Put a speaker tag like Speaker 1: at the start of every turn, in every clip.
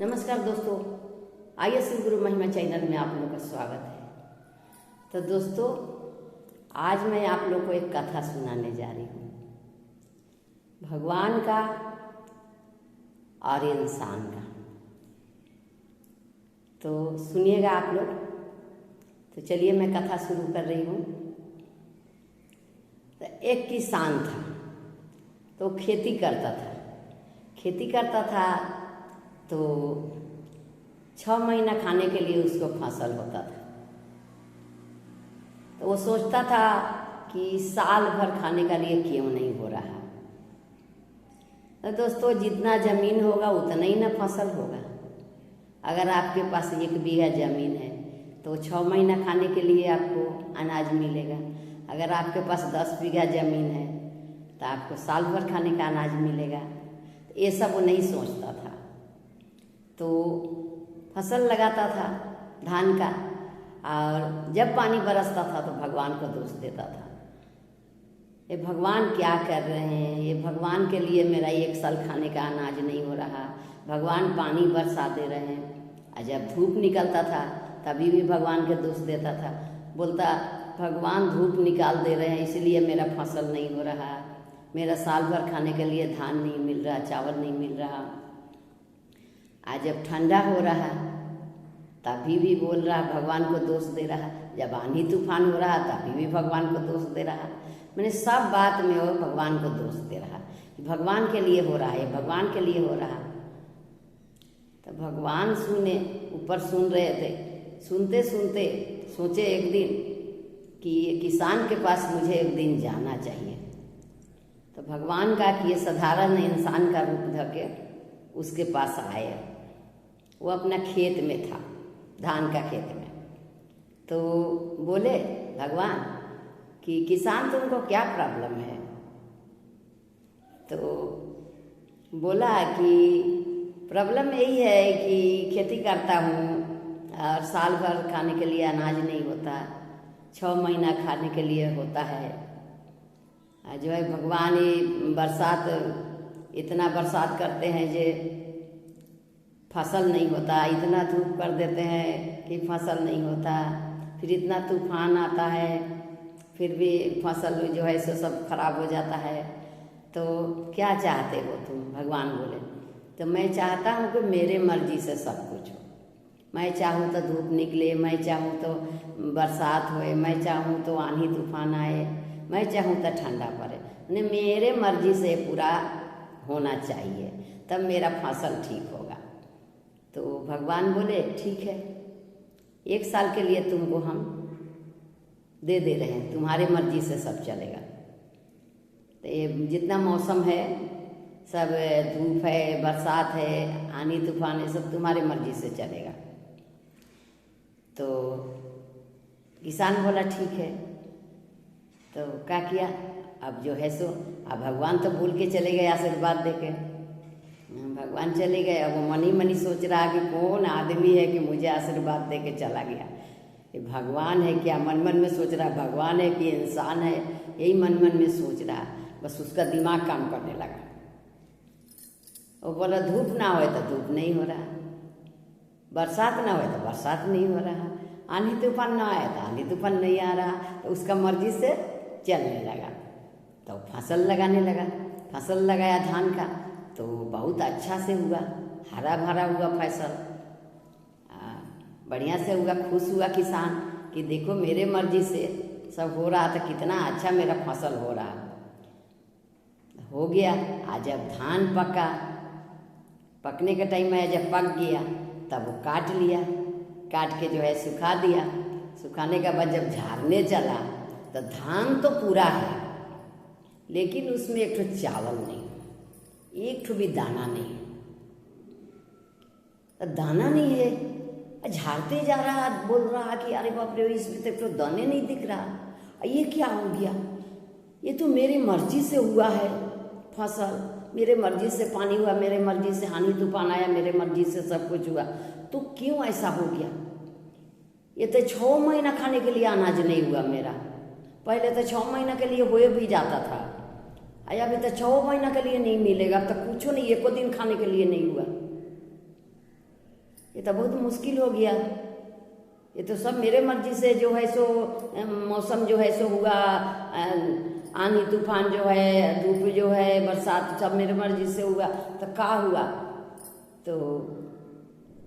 Speaker 1: नमस्कार दोस्तों, आइए श्री गुरु महिमा चैनल में आप लोगों का स्वागत है। तो दोस्तों, आज मैं आप लोग को एक कथा सुनाने जा रही हूँ, भगवान का और इंसान का। तो सुनिएगा आप लोग। तो चलिए मैं कथा शुरू कर रही हूँ। तो एक किसान था, तो खेती करता था तो 6 महीना खाने के लिए उसको फसल होता था। तो वो सोचता था कि साल भर खाने के लिए क्यों नहीं हो रहा। तो दोस्तों, जितना ज़मीन होगा उतना ही ना फसल होगा। अगर आपके पास 1 बीघा ज़मीन है तो 6 महीना खाने के लिए आपको अनाज मिलेगा। अगर आपके पास 10 बीघा ज़मीन है तो आपको साल भर खाने का अनाज मिलेगा। ये सब वो नहीं सोचता था। तो फसल लगाता था धान का, और जब पानी बरसता था तो भगवान को दोष देता था, ये भगवान क्या कर रहे हैं, ये भगवान के लिए मेरा 1 साल खाने का अनाज नहीं हो रहा, भगवान पानी बरसा दे रहे हैं। और जब धूप निकलता था तभी भी भगवान के दोष देता था, बोलता भगवान धूप निकाल दे रहे हैं इसलिए मेरा फसल नहीं हो रहा, मेरा साल भर खाने के लिए धान नहीं मिल रहा, चावल नहीं मिल रहा। आज जब ठंडा हो रहा तभी भी बोल रहा, भगवान को दोष दे रहा। जब आंधी तूफान हो रहा तभी भी भगवान को दोष दे रहा। मैंने सब बात में वो भगवान को दोष दे रहा, भगवान के लिए हो रहा है, भगवान के लिए हो रहा। तो भगवान ऊपर सुन रहे थे। सुनते सुनते सोचे एक दिन कि ये किसान के पास मुझे एक दिन जाना चाहिए। तो भगवान का कि ये साधारण इंसान का रूप धके उसके पास आए। वो अपना खेत में था, धान का खेत में। तो बोले भगवान कि किसान तुमको क्या प्रॉब्लम है। तो बोला कि प्रॉब्लम यही है कि खेती करता हूँ और साल भर खाने के लिए अनाज नहीं होता, 6 महीना खाने के लिए होता है। जो है भगवान ही इतना बरसात करते हैं जे फसल नहीं होता, इतना धूप कर देते हैं कि फसल नहीं होता, फिर इतना तूफान आता है फिर भी फसल जो है सो सब खराब हो जाता है। तो क्या चाहते हो तुम। भगवान बोले तो मैं चाहता हूँ कि मेरे मर्जी से सब कुछ हो। मैं चाहूँ तो धूप निकले, मैं चाहूँ तो बरसात होए, मैं चाहूँ तो आंधी तूफान आए, मैं चाहूँ तो ठंडा पड़े। मेरे मर्जी से पूरा होना चाहिए, तब मेरा फसल ठीक होगा। तो भगवान बोले ठीक है, 1 साल के लिए तुमको हम दे रहे हैं, तुम्हारे मर्जी से सब चलेगा। तो ये जितना मौसम है सब, धूप है, बरसात है, आंधी तूफान है, सब तुम्हारे मर्जी से चलेगा। तो किसान बोला ठीक है। तो क्या किया, अब जो है सो अब भगवान तो भूल के चले गए आशीर्वाद देके। भगवान चले गए। अब वो मनी सोच रहा कि कौन आदमी है कि मुझे आशीर्वाद दे के चला गया। ये भगवान है क्या, मन में सोच रहा भगवान है कि इंसान है, यही मन में सोच रहा। बस उसका दिमाग काम करने लगा। वो बोला धूप ना हो तो धूप नहीं हो रहा, बरसात ना हो तो बरसात नहीं हो रहा, आंधी तूफान ना आए तो आंधी तूफान नहीं आ रहा। तो उसका मर्जी से चलने लगा। तो फसल लगाने लगा। फसल लगाया धान का, तो बहुत अच्छा से हुआ, हरा भरा हुआ फसल, बढ़िया से हुआ। खुश हुआ किसान कि देखो मेरे मर्जी से सब हो रहा था, कितना अच्छा मेरा फसल हो रहा हो गया। आज जब धान पका, पकने के टाइम में जब पक गया तब वो काट लिया, काट के जो है सुखा दिया। सुखाने के बाद जब झाड़ने चला तो धान तो पूरा है, लेकिन उसमें एक ठो चावल नहीं, एक ठो भी दाना नहीं। तो दाना नहीं है, झाड़ते जा रहा, बोल रहा कि अरे बाप रे, इसमें तो एक ठो दाने नहीं दिख रहा, ये क्या हो गया। ये तो मेरी मर्जी से हुआ है फसल, मेरे मर्जी से पानी हुआ, मेरे मर्जी से आंधी तूफान आया, मेरे मर्जी से सब कुछ हुआ, तो क्यों ऐसा हो गया। ये तो 6 महीना खाने के लिए अनाज नहीं हुआ मेरा। पहले तो 6 महीना के लिए हुए भी जाता था, अभी तो 6 महीना के लिए नहीं मिलेगा। अब तो कुछ नहीं, 1 दिन खाने के लिए नहीं हुआ। ये तो बहुत मुश्किल हो गया। ये तो सब मेरे मर्जी से जो है सो मौसम जो है सो हुआ, आंधी तूफान जो है, धूप जो है, बरसात सब मेरे मर्जी से हुआ। तो का हुआ? तो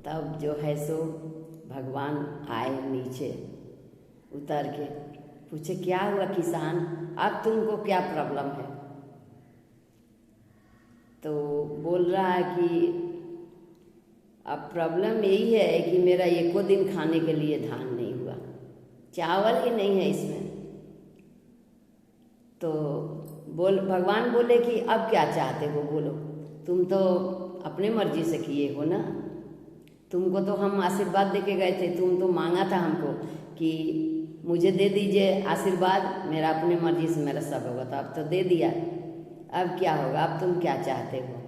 Speaker 1: तब जो है सो भगवान आए नीचे उतर के, पूछे क्या हुआ किसान, अब तुमको क्या प्रॉब्लम है? तो बोल रहा है कि अब प्रॉब्लम यही है कि मेरा एको दिन खाने के लिए धान नहीं हुआ, चावल ही नहीं है इसमें। तो भगवान बोले कि अब क्या चाहते हो बोलो, तुम तो अपने मर्जी से किए हो ना, तुमको तो हम आशीर्वाद दे के गए थे, तुम तो मांगा था हमको कि मुझे दे दीजिए आशीर्वाद, मेरा अपने मर्जी से मेरा सब होगा, तो अब तो दे दिया, अब क्या होगा, अब तुम क्या चाहते हो?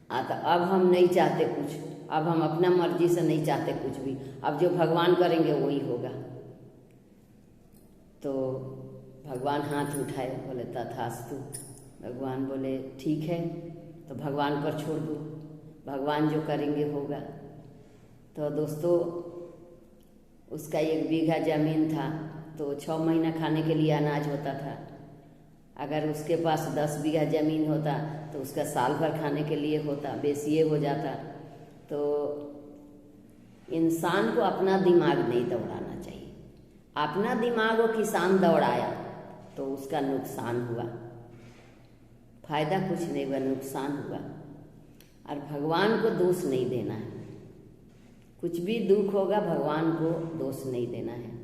Speaker 1: तो अब हम नहीं चाहते कुछ, अब हम अपना मर्जी से नहीं चाहते कुछ भी, अब जो भगवान करेंगे वही होगा। तो भगवान हाथ उठाए, बोले तथास्तु। भगवान बोले ठीक है, तो भगवान पर छोड़ दो, भगवान जो करेंगे होगा। तो दोस्तों उसका 1 बीघा ज़मीन था, तो 6 महीना खाने के लिए अनाज होता था। अगर उसके पास 10 बीघा ज़मीन होता तो उसका साल भर खाने के लिए होता, बेसिए हो जाता। तो इंसान को अपना दिमाग नहीं दौड़ाना चाहिए। अपना दिमाग वो किसान दौड़ाया तो उसका नुकसान हुआ, फायदा कुछ नहीं हुआ, नुकसान हुआ। और भगवान को दोष नहीं देना है, कुछ भी दुख होगा भगवान को दोष नहीं देना है।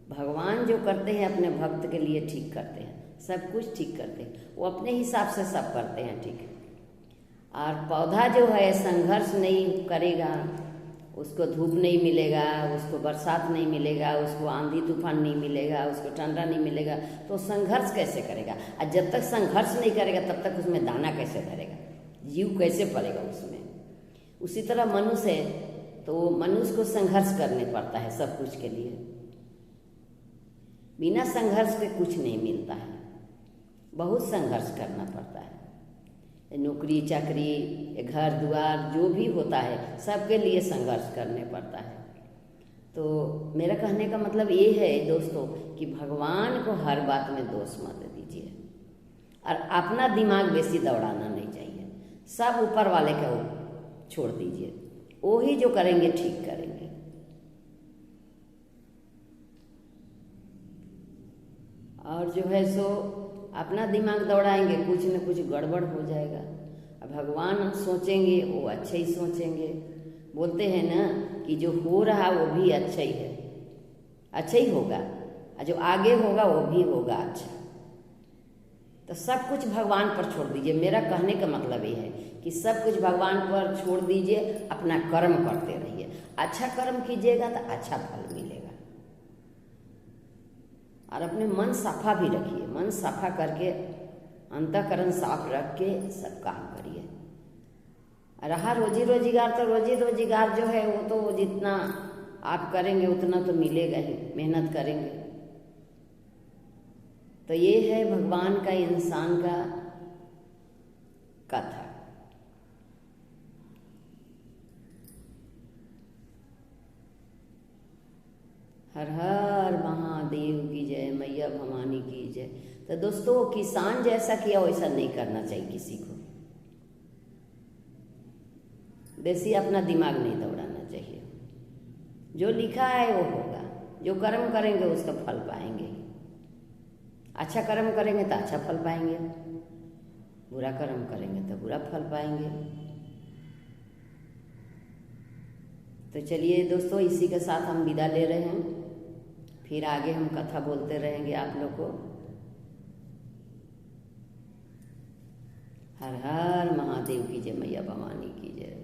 Speaker 1: भगवान जो करते हैं अपने भक्त के लिए ठीक करते हैं, सब कुछ ठीक करते हैं, वो अपने हिसाब से सब करते हैं ठीक है। और पौधा जो है संघर्ष नहीं करेगा, उसको धूप नहीं मिलेगा, उसको बरसात नहीं मिलेगा, उसको आंधी तूफान नहीं मिलेगा, उसको ठंडा नहीं मिलेगा, तो संघर्ष कैसे करेगा? और जब तक संघर्ष नहीं करेगा तब तक उसमें दाना कैसे धरेगा, जीव कैसे पड़ेगा उसमें? उसी तरह मनुष्य है, तो मनुष्य को संघर्ष करने पड़ता है सब कुछ के लिए। बिना संघर्ष के कुछ नहीं मिलता है, बहुत संघर्ष करना पड़ता है। नौकरी चाकरी, घर द्वार जो भी होता है सबके लिए संघर्ष करने पड़ता है। तो मेरा कहने का मतलब ये है दोस्तों कि भगवान को हर बात में दोष मत दीजिए और अपना दिमाग बेसी दौड़ाना नहीं चाहिए, सब ऊपर वाले को छोड़ दीजिए, वो ही जो करेंगे ठीक करेंगे। और जो है सो अपना दिमाग दौड़ाएंगे कुछ न कुछ गड़बड़ हो जाएगा। अब भगवान सोचेंगे वो अच्छे ही सोचेंगे। बोलते हैं ना कि जो हो रहा वो भी अच्छा ही है, अच्छा ही होगा, और जो आगे होगा वो भी होगा अच्छा। तो सब कुछ भगवान पर छोड़ दीजिए। मेरा कहने का मतलब ये है कि सब कुछ भगवान पर छोड़ दीजिए, अपना कर्म करते रहिए। अच्छा कर्म कीजिएगा तो अच्छा फल मिलेगा। और अपने मन साफा भी रखिए, मन साफा करके अंतःकरण साफ रख के सब काम करिए। रहा रोजी रोजगार, तो रोजी रोजगार जो है वो तो जितना आप करेंगे उतना तो मिलेगा ही, मेहनत करेंगे। तो ये है भगवान का इंसान का कथा। हर हर महादेव की जय, मैया भवानी की जय। तो दोस्तों किसान जैसा किया वैसा नहीं करना चाहिए किसी को, बेसी अपना दिमाग नहीं दौड़ाना चाहिए। जो लिखा है वो होगा, जो कर्म करेंगे उसका फल पाएंगे। अच्छा कर्म करेंगे तो अच्छा फल पाएंगे, बुरा कर्म करेंगे तो बुरा फल पाएंगे। तो चलिए दोस्तों इसी के साथ हम विदा ले रहे हैं, फिर आगे हम कथा बोलते रहेंगे आप लोग को। हर हर महादेव की जय, मैया भवानी की जय।